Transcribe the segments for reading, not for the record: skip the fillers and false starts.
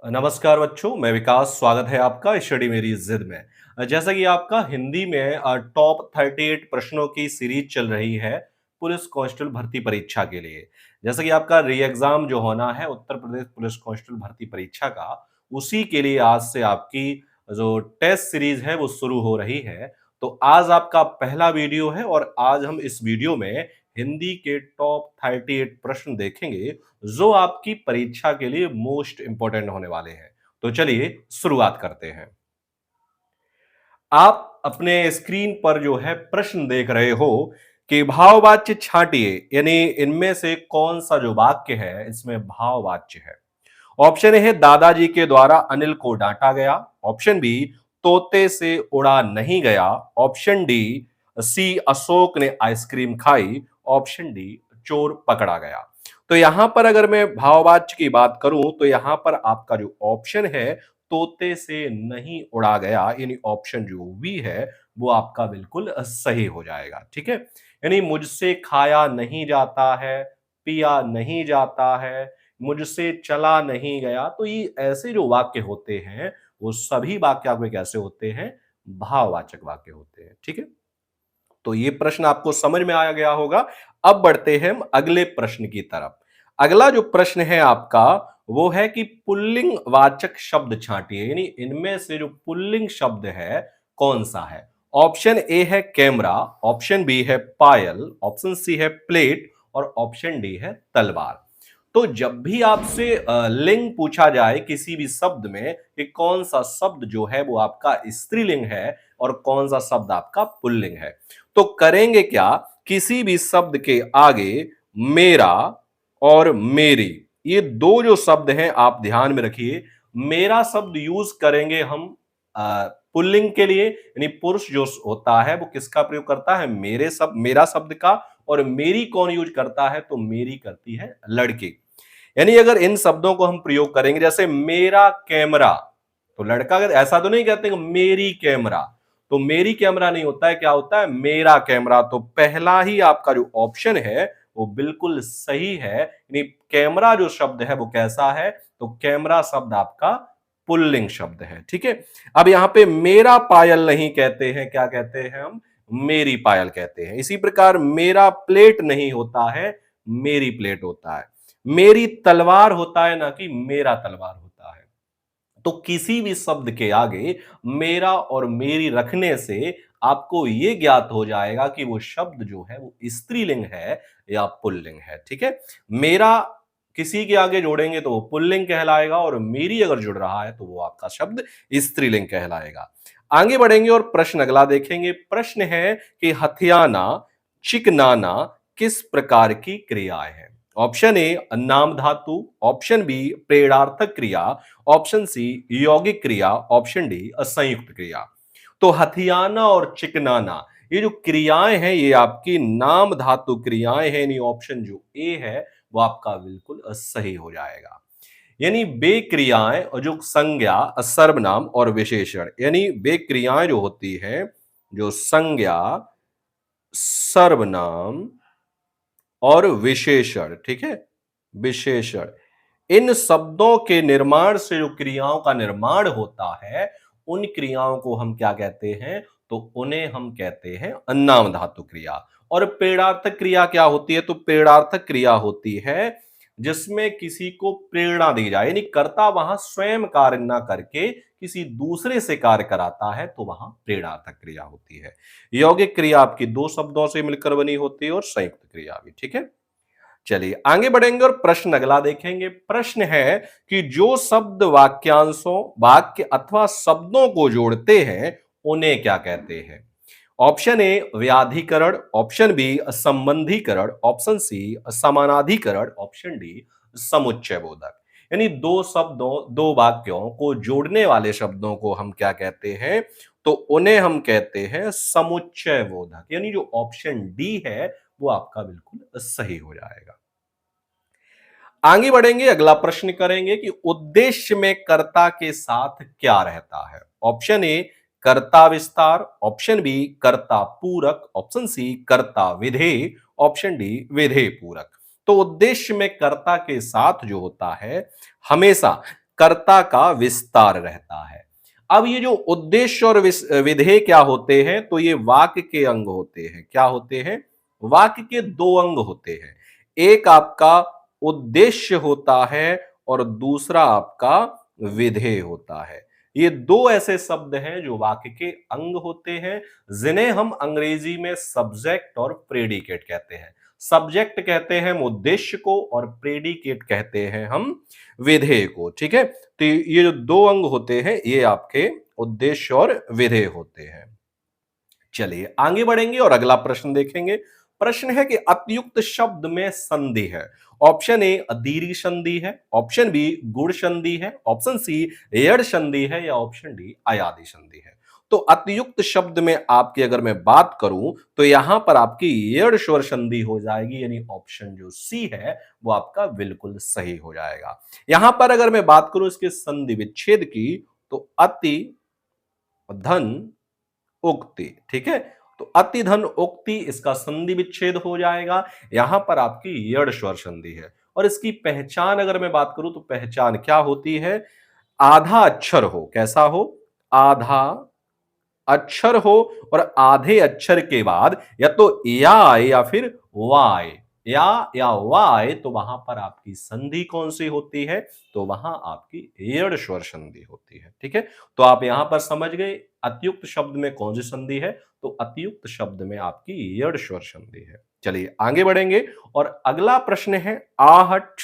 नमस्कार बच्चों, मैं विकास। स्वागत है आपका स्टडी मेरी जिद में। जैसा कि आपका हिंदी में टॉप 38 प्रश्नों की सीरीज चल रही है पुलिस कांस्टेबल भर्ती परीक्षा के लिए। जैसा कि आपका री एग्जाम जो होना है उत्तर प्रदेश पुलिस कांस्टेबल भर्ती परीक्षा का, उसी के लिए आज से आपकी जो टेस्ट सीरीज है वो शुरू हो रही है। तो आज आपका पहला वीडियो है और आज हम इस वीडियो में हिंदी के टॉप 38 प्रश्न देखेंगे जो आपकी परीक्षा के लिए मोस्ट इंपॉर्टेंट होने वाले हैं। तो चलिए शुरुआत करते हैं। आप अपने स्क्रीन पर जो है प्रश्न देख रहे हो कि भाववाच्य छांटिए, यानी इनमें से कौन सा जो वाक्य है इसमें भाववाच्य है। ऑप्शन ए है दादाजी के द्वारा अनिल को डांटा गया। ऑप्शन बी तोते से उड़ा नहीं गया। ऑप्शन डी सी अशोक ने आइसक्रीम खाई। ऑप्शन डी चोर पकड़ा गया। तो यहां पर अगर मैं भाववाच्य की बात करूं तो यहां पर आपका जो ऑप्शन है तोते से नहीं उड़ा गया, यानी ऑप्शन जो बी है वो आपका बिल्कुल सही हो जाएगा। ठीक है, यानी मुझसे खाया नहीं जाता है, पिया नहीं जाता है, मुझसे चला नहीं गया। तो ये ऐसे जो वाक्य होते हैं वो सभी वाक्य आपके कैसे होते हैं, भाववाचक वाक्य होते हैं। ठीक है, तो ये प्रश्न आपको समझ में आ गया होगा। अब बढ़ते हैं हम अगले प्रश्न की तरफ। अगला जो प्रश्न है आपका वो है कि पुल्लिंग वाचक शब्द छांटिए, यानी इनमें से जो पुल्लिंग शब्द है कौन सा है। ऑप्शन ए है कैमरा। ऑप्शन बी है पायल। ऑप्शन सी है प्लेट और ऑप्शन डी है तलवार। तो जब भी आपसे लिंग पूछा जाए किसी भी शब्द में कि कौन सा शब्द जो है वो आपका स्त्रीलिंग है और कौन सा शब्द आपका पुल्लिंग है, तो करेंगे क्या, किसी भी शब्द के आगे मेरा और मेरी, ये दो जो शब्द हैं आप ध्यान में रखिए। मेरा शब्द यूज करेंगे हम पुल्लिंग के लिए, यानी पुरुष जो होता है वो किसका प्रयोग करता है, मेरे शब्द मेरा शब्द का। और मेरी कौन यूज करता है, तो मेरी करती है लड़की। यानी अगर इन शब्दों को हम प्रयोग करेंगे जैसे मेरा कैमरा, तो लड़का अगर ऐसा तो नहीं कहते मेरी कैमरा, तो मेरी कैमरा नहीं होता है, क्या होता है मेरा कैमरा। तो पहला ही आपका जो ऑप्शन है वो बिल्कुल सही है, यानी कैमरा जो शब्द है वो कैसा है, तो कैमरा शब्द आपका पुल्लिंग शब्द है। ठीक है, अब यहां पे मेरा पायल नहीं कहते हैं, क्या कहते हैं हम, मेरी पायल कहते हैं। इसी प्रकार मेरा प्लेट नहीं होता है, मेरी प्लेट होता है। मेरी तलवार होता है, ना कि मेरा तलवार होता है। तो किसी भी शब्द के आगे मेरा और मेरी रखने से आपको यह ज्ञात हो जाएगा कि वो शब्द जो है वो स्त्रीलिंग है या पुल्लिंग है। ठीक है, मेरा किसी के आगे जोड़ेंगे तो वो पुल्लिंग कहलाएगा और मेरी अगर जुड़ रहा है तो वो आपका शब्द स्त्रीलिंग कहलाएगा। आगे बढ़ेंगे और प्रश्न अगला देखेंगे। प्रश्न है कि हथियाना, चिकनाना किस प्रकार की क्रियाएं हैं। ऑप्शन ए नाम धातु। ऑप्शन बी प्रेरणार्थक क्रिया। ऑप्शन सी यौगिक क्रिया। ऑप्शन डी असंयुक्त क्रिया। तो हथियाना और चिकनाना ये जो क्रियाएं हैं ये आपकी नाम धातु क्रियाएं हैं, यानी ऑप्शन जो ए है वो आपका बिल्कुल सही हो जाएगा। यानी वे क्रियाएं और जो संज्ञा, सर्वनाम और विशेषण, यानी वे क्रियाएं जो होती हैं जो संज्ञा, सर्वनाम और विशेषण, ठीक है, विशेषण, इन शब्दों के निर्माण से जो क्रियाओं का निर्माण होता है उन क्रियाओं को हम क्या कहते हैं, तो उन्हें हम कहते हैं नाम धातु क्रिया। और प्रेरणार्थक क्रिया क्या होती है, तो प्रेरणार्थक क्रिया होती है जिसमें किसी को प्रेरणा दी जाए, यानी कर्ता वहां स्वयं कार्य ना करके किसी दूसरे से कार्य कराता है, तो वहां प्रेरणार्थक क्रिया होती है। यौगिक क्रिया आपकी दो शब्दों से मिलकर बनी होती है और संयुक्त क्रिया भी। ठीक है, चलिए आगे बढ़ेंगे और प्रश्न अगला देखेंगे। प्रश्न है कि जो शब्द वाक्यांशों, वाक्य अथवा शब्दों को जोड़ते हैं उन्हें क्या कहते हैं। ऑप्शन ए व्याधिकरण। ऑप्शन बी संबंधीकरण। ऑप्शन सी समानाधिकरण। ऑप्शन डी समुच्चय बोधक। यानी दो शब्दों, दो वाक्यों को जोड़ने वाले शब्दों को हम क्या कहते हैं, तो उन्हें हम कहते हैं समुच्चय बोधक। यानी जो ऑप्शन डी है वो आपका बिल्कुल सही हो जाएगा। आगे बढ़ेंगे, अगला प्रश्न करेंगे कि उद्देश्य में कर्ता के साथ क्या रहता है। ऑप्शन ए कर्ता विस्तार। ऑप्शन बी कर्ता पूरक। ऑप्शन सी कर्ता विधेय। ऑप्शन डी विधेय पूरक। तो उद्देश्य में कर्ता के साथ जो होता है हमेशा कर्ता का विस्तार रहता है। अब ये जो उद्देश्य और विधेय क्या होते हैं, तो ये वाक्य के अंग होते हैं। क्या होते हैं? वाक्य के दो अंग होते हैं। एक आपका उद्देश्य होता है और दूसरा आपका विधेय होता है। ये दो ऐसे शब्द हैं जो वाक्य के अंग होते हैं, जिन्हें हम अंग्रेजी में सब्जेक्ट और प्रेडिकेट कहते हैं। सब्जेक्ट कहते हैं हम उद्देश्य को और प्रेडिकेट कहते हैं हम विधेय को। ठीक है, तो ये जो दो अंग होते हैं ये आपके उद्देश्य और विधेय होते हैं। चलिए आगे बढ़ेंगे और अगला प्रश्न देखेंगे। प्रश्न है कि अतियुक्त शब्द में संधि है। ऑप्शन ए दीर्घ संधि है, ऑप्शन बी गुण संधि है, ऑप्शन सी एड़ संधि है या ऑप्शन डी अयादि संधि है। तो अतियुक्त शब्द में आपकी अगर मैं बात करूं तो यहां पर आपकी एड़ स्वर संधि हो जाएगी, यानी ऑप्शन जो सी है वो आपका बिल्कुल सही हो जाएगा। यहां पर अगर मैं बात करूं इसके संधि विच्छेद की, तो अति धन उक्ति। ठीक है, तो अति धन उक्ति इसका संधि विच्छेद हो जाएगा। यहां पर आपकी यड़ स्वर संधि है और इसकी पहचान अगर मैं बात करूं तो पहचान क्या होती है? आधा अक्षर हो। कैसा हो? आधा अक्षर हो और आधे अक्षर के बाद या तो या आए या फिर वा आए, या वा आए, तो वहां पर आपकी संधि कौन सी होती है? तो वहां आपकी एड़ स्वर संधि होती है। ठीक है, तो आप यहां पर समझ गए अतियुक्त शब्द में कौन सी संधि है, तो अतियुक्त शब्द में आपकी एड़ स्वर संधि है। चलिए आगे बढ़ेंगे और अगला प्रश्न है आहट,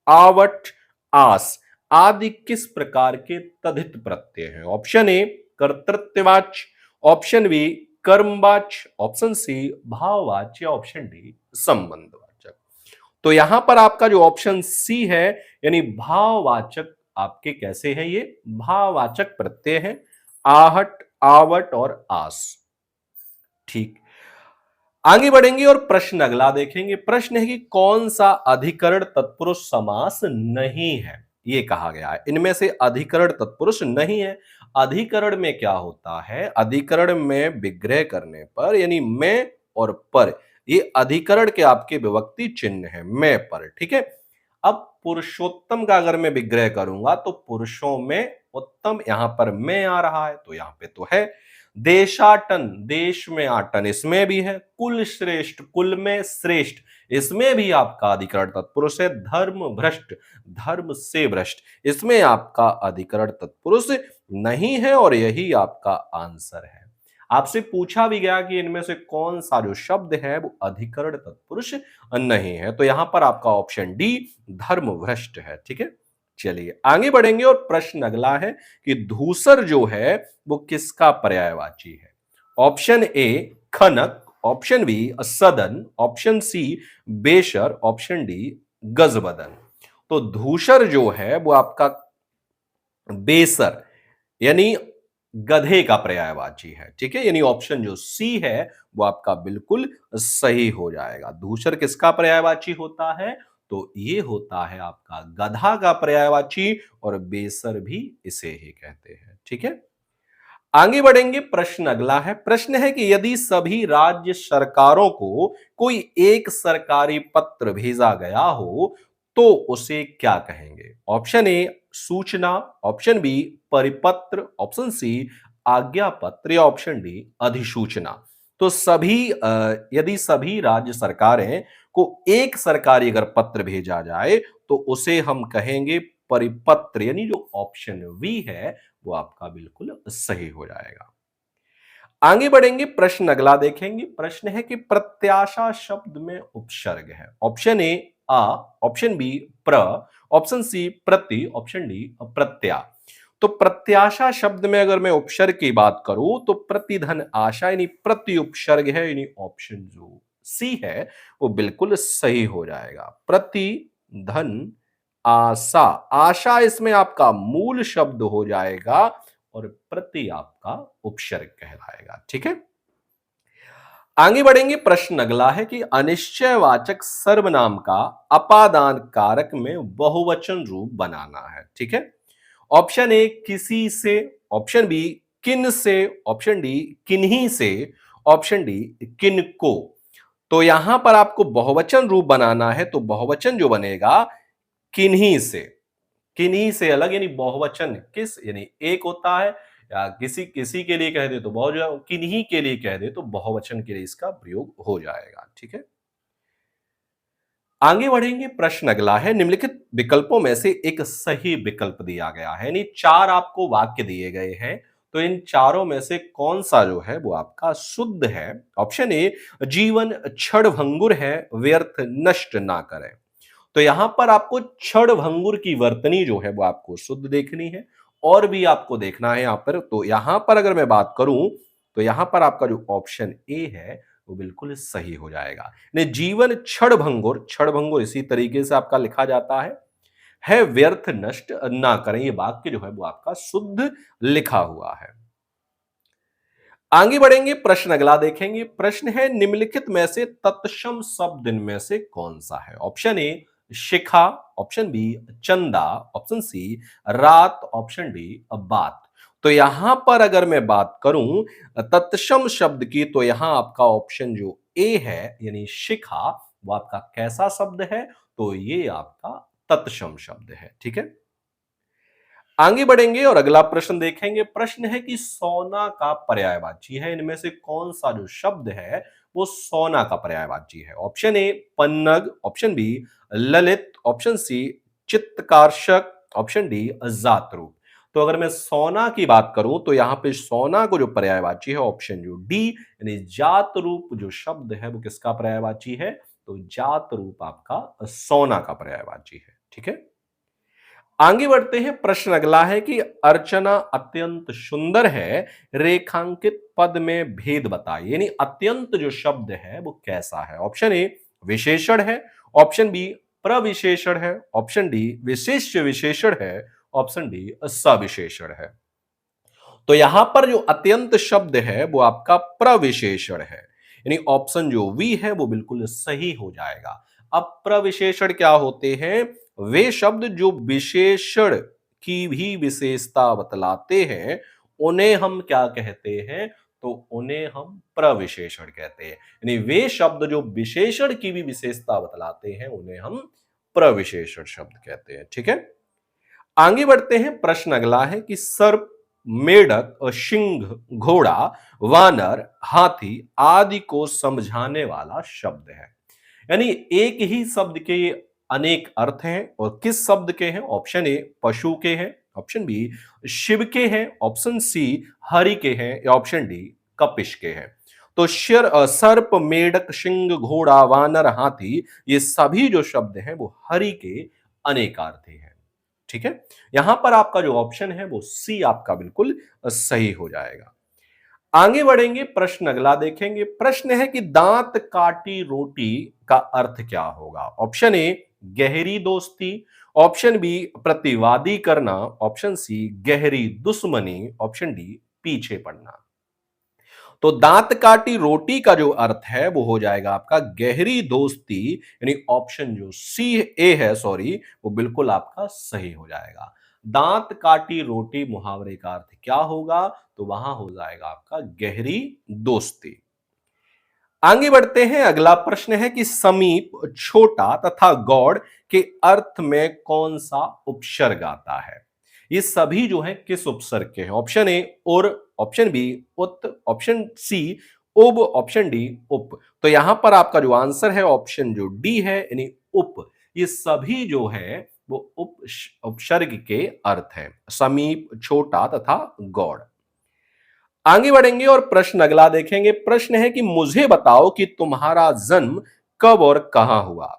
आवट, आस आदि किस प्रकार के तद्धित प्रत्यय हैं? ऑप्शन ए कर्तृत्ववाच्य, ऑप्शन बी कर्मवाच्य, ऑप्शन सी भाववाच्य, ऑप्शन डी संबंधवाचक। तो यहां पर आपका जो ऑप्शन सी है यानी भाववाचक आपके कैसे हैं? ये भाववाचक प्रत्यय हैं, आहट, आवट और आस। ठीक, आगे बढ़ेंगे और प्रश्न अगला देखेंगे। प्रश्न है कि कौन सा अधिकरण तत्पुरुष समास नहीं है? ये कहा गया है इनमें से अधिकरण तत्पुरुष नहीं है। अधिकरण में क्या होता है? अधिकरण में विग्रह करने पर यानी मैं और पर, ये अधिकरण के आपके विभक्ति चिन्ह है, मैं पर। ठीक है, अब पुरुषोत्तम का अगर मैं विग्रह करूंगा तो पुरुषों में उत्तम, यहां पर मैं आ रहा है तो यहां पे तो है। देशाटन, देश में आटन, इसमें भी है। कुल श्रेष्ठ, कुल में श्रेष्ठ, इसमें भी आपका अधिकरण तत्पुरुष है। धर्म भ्रष्ट, धर्म से भ्रष्ट, इसमें आपका अधिकरण तत्पुरुष नहीं है और यही आपका आंसर है। आपसे पूछा भी गया कि इनमें से कौन सा जो शब्द है वो अधिकरण तत्पुरुष नहीं है, तो यहां पर आपका ऑप्शन डी धर्म भ्रष्ट है। ठीक है, चलिए आगे बढ़ेंगे और प्रश्न अगला है कि धूसर जो है वो किसका पर्यायवाची है? ऑप्शन ए खनक, ऑप्शन बी सदन, ऑप्शन सी बेशर, ऑप्शन डी गजबदन। तो धूसर जो है वो आपका बेसर यानी गधे का पर्यायवाची है। ठीक है, यानी ऑप्शन जो सी है वो आपका बिल्कुल सही हो जाएगा। धूसर किसका पर्यायवाची होता है? तो ये होता है आपका गधा का पर्यायवाची और बेसर भी इसे ही कहते हैं। ठीक है, आगे बढ़ेंगे। प्रश्न अगला है। प्रश्न है कि यदि सभी राज्य सरकारों को कोई एक सरकारी पत्र भेजा गया हो तो उसे क्या कहेंगे? ऑप्शन ए सूचना, ऑप्शन बी परिपत्र, ऑप्शन सी आज्ञा पत्र या ऑप्शन डी अधिसूचना। तो यदि सभी राज्य सरकारें को एक सरकारी अगर पत्र भेजा जाए तो उसे हम कहेंगे परिपत्र, यानी जो ऑप्शन वी है वो आपका बिल्कुल सही हो जाएगा। आगे बढ़ेंगे, प्रश्न अगला देखेंगे। प्रश्न है कि प्रत्याशा शब्द में उपसर्ग है। ऑप्शन ए आ, ऑप्शन बी प्र, ऑप्शन सी प्रति, ऑप्शन डी प्रत्या। तो प्रत्याशा शब्द में अगर मैं उपसर्ग की बात करूं तो प्रतिधन आशा यानी प्रति उपसर्ग है, यानी ऑप्शन जो सी है वो बिल्कुल सही हो जाएगा। प्रति धन आशा, आशा इसमें आपका मूल शब्द हो जाएगा और प्रति आपका उपसर्ग कहलाएगा। ठीक है, आगे बढ़ेंगे। प्रश्न अगला है कि अनिश्चयवाचक सर्वनाम का अपादान कारक में बहुवचन रूप बनाना है। ठीक है, ऑप्शन ए किसी से, ऑप्शन बी किन से, ऑप्शन डी किन्हीं से, ऑप्शन डी किनको। तो यहां पर आपको बहुवचन रूप बनाना है तो बहुवचन जो बनेगा किन्हीं से, किन्हीं से अलग यानी बहुवचन किस यानी एक होता है, या किसी किसी के लिए कह दे तो बहुवचन, किन्हीं के लिए कह दे तो बहुवचन के लिए इसका प्रयोग हो जाएगा। ठीक है, आगे बढ़ेंगे। प्रश्न अगला है, निम्नलिखित विकल्पों में से एक सही विकल्प दिया गया है, यानी चार आपको वाक्य दिए गए हैं, तो इन चारों में से कौन सा जो है वो आपका शुद्ध है। ऑप्शन ए, जीवन क्षणभंगुर है, व्यर्थ नष्ट ना करें। तो यहां पर आपको क्षणभंगुर की वर्तनी जो है वो आपको शुद्ध देखनी है, और भी आपको देखना है यहां पर। तो यहां पर अगर मैं बात करूं तो यहां पर आपका जो ऑप्शन ए है वो बिल्कुल सही हो जाएगा। ने जीवन क्षणभंगुर, क्षणभंगुर इसी तरीके से आपका लिखा जाता है व्यर्थ नष्ट ना करें, ये वाक्य जो है वो आपका शुद्ध लिखा हुआ है। आगे बढ़ेंगे, प्रश्न अगला देखेंगे। प्रश्न है, निम्नलिखित में से तत्सम शब्द इनमें से कौन सा है। ऑप्शन ए शिखा, ऑप्शन बी चंदा, ऑप्शन सी रात, ऑप्शन डी बात। तो यहां पर अगर मैं बात करूं तत्सम शब्द की, तो यहां आपका ऑप्शन जो ए है यानी शिखा, वो आपका कैसा शब्द है, तो ये आपका तत्सम शब्द है। ठीक है, आगे बढ़ेंगे और अगला प्रश्न देखेंगे। प्रश्न है कि सोना का पर्यायवाची है, इनमें से कौन सा जो शब्द है वो सोना का पर्यायवाची है। ऑप्शन ए पन्नग, ऑप्शन बी ललित, ऑप्शन सी चित्तकारशक, ऑप्शन डी जातरूप। तो अगर मैं सोना की बात करूं तो यहां पे सोना को जो पर्यायवाची है ऑप्शन जो डी यानी जात रूप जो शब्द है वो किसका पर्यायवाची है, तो जात रूप आपका सोना का पर्यायवाची है। ठीक है, आगे बढ़ते हैं। प्रश्न अगला है कि अर्चना अत्यंत सुंदर है, रेखांकित पद में भेद बताइए, यानी अत्यंत जो शब्द है वो कैसा है। ऑप्शन ए विशेषण है, ऑप्शन बी प्रविशेषण है, ऑप्शन डी विशेष्य विशेषण है, ऑप्शन डी सविशेषण है। तो यहां पर जो अत्यंत शब्द है वो आपका प्रविशेषण है, यानी ऑप्शन जो वी है वो बिल्कुल सही हो जाएगा। अब प्रविशेषण क्या होते हैं, वे शब्द जो विशेषण की भी विशेषता बतलाते हैं उन्हें हम क्या कहते हैं, तो उन्हें हम प्रविशेषण कहते हैं। यानी वे शब्द जो विशेषण की भी विशेषता बतलाते हैं उन्हें हम प्रविशेषण शब्द कहते हैं। ठीक है, आगे बढ़ते हैं। प्रश्न अगला है कि सर्प, मेढक, सिंह, घोड़ा, वानर, हाथी आदि को समझाने वाला शब्द है, यानी एक ही शब्द के अनेक अर्थ हैं, और किस शब्द के हैं। ऑप्शन ए पशु के हैं, ऑप्शन बी शिव के हैं, ऑप्शन सी हरि के हैं, या ऑप्शन डी कपिश के हैं। तो सर्प, मेढक, सिंह, घोड़ा, वानर, हाथी, ये सभी जो शब्द हैं वो हरि के अनेकार्थी हैं। ठीक है, यहां पर आपका जो ऑप्शन है वो सी आपका बिल्कुल सही हो जाएगा। आगे बढ़ेंगे, प्रश्न अगला देखेंगे। प्रश्न है कि दांत काटी रोटी का अर्थ क्या होगा। ऑप्शन ए गहरी दोस्ती, ऑप्शन बी प्रतिवादी करना, ऑप्शन सी गहरी दुश्मनी, ऑप्शन डी पीछे पड़ना। तो दांत काटी रोटी का जो अर्थ है वो हो जाएगा आपका गहरी दोस्ती, यानी ऑप्शन जो सी ए है सॉरी, वो बिल्कुल आपका सही हो जाएगा। दांत काटी रोटी मुहावरे का अर्थ क्या होगा, तो वहां हो जाएगा आपका गहरी दोस्ती। आगे बढ़ते हैं, अगला प्रश्न है कि समीप, छोटा तथा गौड़ के अर्थ में कौन सा उपसर्ग आता है। ये सभी जो है किस उपसर्ग के हैं। ऑप्शन ए और, ऑप्शन बी उत, ऑप्शन सी उब, ऑप्शन डी उप। तो यहां पर आपका जो आंसर है ऑप्शन जो डी है यानी उप। ये सभी जो है वो उपसर्ग के अर्थ है, समीप, छोटा तथा गौड़। आगे बढ़ेंगे और प्रश्न अगला देखेंगे। प्रश्न है कि मुझे बताओ कि तुम्हारा जन्म कब और कहां हुआ।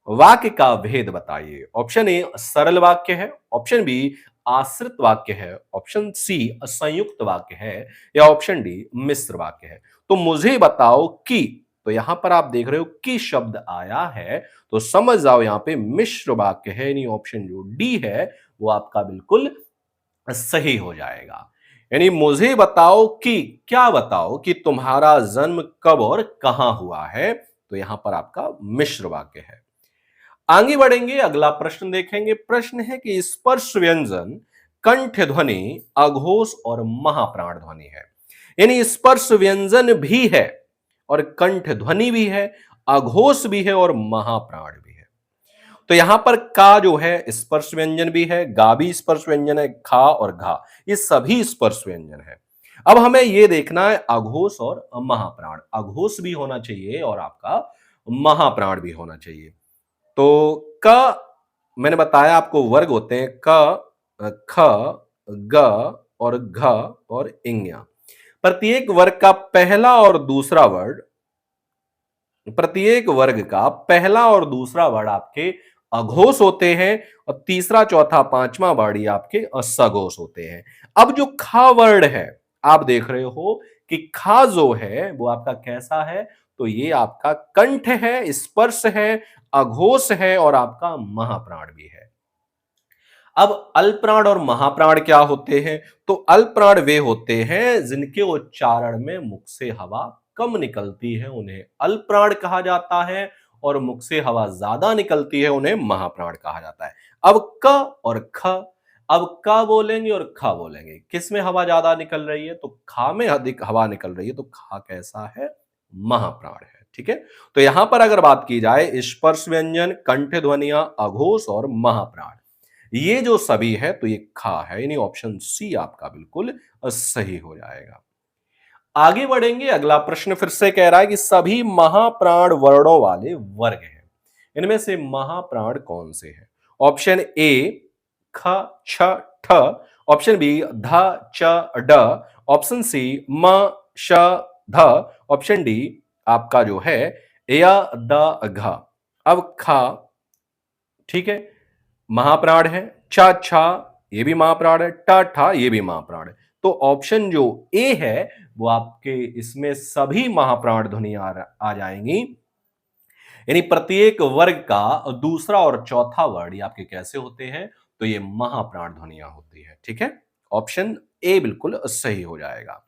वाक्य का भेद बताइए। ऑप्शन ए सरल वाक्य है, ऑप्शन बी आश्रित वाक्य है, ऑप्शन सी संयुक्त वाक्य है, या ऑप्शन डी मिश्र वाक्य है। तो मुझे बताओ कि, तो यहां पर आप देख रहे हो कि शब्द आया है, तो समझ जाओ यहां पे मिश्र वाक्य है, यानी ऑप्शन जो डी है वो आपका बिल्कुल सही हो जाएगा। यानी मुझे बताओ कि, क्या बताओ कि तुम्हारा जन्म कब और कहां हुआ है, तो यहां पर आपका मिश्र वाक्य है। आगे बढ़ेंगे, अगला प्रश्न देखेंगे। प्रश्न है कि स्पर्श व्यंजन कंठ ध्वनि, अघोष और महाप्राण ध्वनि है, यानी स्पर्श व्यंजन भी है और कंठ ध्वनि भी है, अघोष भी है और महाप्राण भी है। तो यहां पर का जो है स्पर्श व्यंजन भी है, गा भी स्पर्श व्यंजन है, खा और घा ये सभी स्पर्श व्यंजन है। अब हमें यह देखना है अघोष और महाप्राण। अघोष भी होना चाहिए और आपका महाप्राण भी होना चाहिए। तो क मैंने बताया आपको वर्ग होते हैं क, ख, ग और घ और इज्ञा। प्रत्येक वर्ग का पहला और दूसरा वर्ड प्रत्येक वर्ग का पहला और दूसरा वर्ड आपके अघोष होते हैं और तीसरा चौथा पांचवा वर्ड ये आपके सघोष होते हैं। अब जो खा वर्ड है आप देख रहे हो कि खा जो है वो आपका कैसा है, तो ये आपका कंठ है, स्पर्श है, अघोष है और आपका महाप्राण भी है। अब अल्पप्राण और महाप्राण क्या होते हैं? तो अल्पप्राण वे होते हैं जिनके उच्चारण में मुख से हवा कम निकलती है, उन्हें अल्पप्राण कहा जाता है, और मुख से हवा ज्यादा निकलती है उन्हें महाप्राण कहा जाता है। अब क और ख, अब क बोलेंगे और ख बोलेंगे, किस में हवा ज्यादा निकल रही है? तो खा में अधिक हवा निकल रही है, तो खा कैसा है? महाप्राण है। ठीक है, तो यहां पर अगर बात की जाए स्पर्श व्यंजन, कंठ ध्वनियां, अघोष और महाप्राण, ये जो सभी है तो ये खा है, यानी ऑप्शन सी आपका बिल्कुल सही हो जाएगा। आगे बढ़ेंगे, अगला प्रश्न फिर से कह रहा है कि सभी महाप्राण वर्णों वाले वर्ग हैं, इनमें से महाप्राण कौन से हैं? ऑप्शन ए ख छ ठ, ऑप्शन बी ध च ड, ऑप्शन सी म श ध, ऑप्शन डी आपका जो है य द घ। अब खा, ठीक है, महाप्राण है, चा छा ये भी महाप्राण है, टा ठा ये भी महाप्राण है। तो ऑप्शन जो ए है वो आपके इसमें सभी महाप्राण ध्वनि आ जाएंगी, यानी प्रत्येक वर्ग का दूसरा और चौथा वर्ड ये आपके कैसे होते हैं? तो ये महाप्राण ध्वनियां होती है। ठीक है, ऑप्शन ए बिल्कुल सही हो जाएगा।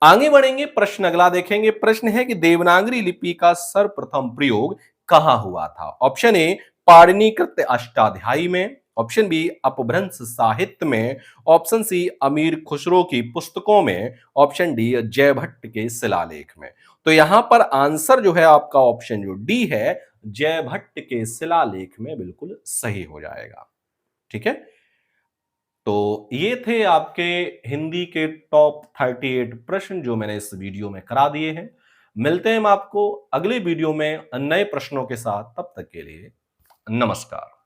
आगे बढ़ेंगे, प्रश्न अगला देखेंगे। प्रश्न है कि देवनागरी लिपि का सर्वप्रथम प्रयोग कहां हुआ था? ऑप्शन ए पाणिनिकृत अष्टाध्यायी में, ऑप्शन बी अपभ्रंश साहित्य में, ऑप्शन सी अमीर खुसरो की पुस्तकों में, ऑप्शन डी जयभट्ट के शिलालेख में। तो यहां पर आंसर जो है आपका ऑप्शन जो डी है जयभट्ट के शिलालेख में बिल्कुल सही हो जाएगा। ठीक है, तो ये थे आपके हिंदी के टॉप 38 प्रश्न जो मैंने इस वीडियो में करा दिए हैं। मिलते हैं हम आपको अगले वीडियो में नए प्रश्नों के साथ, तब तक के लिए नमस्कार।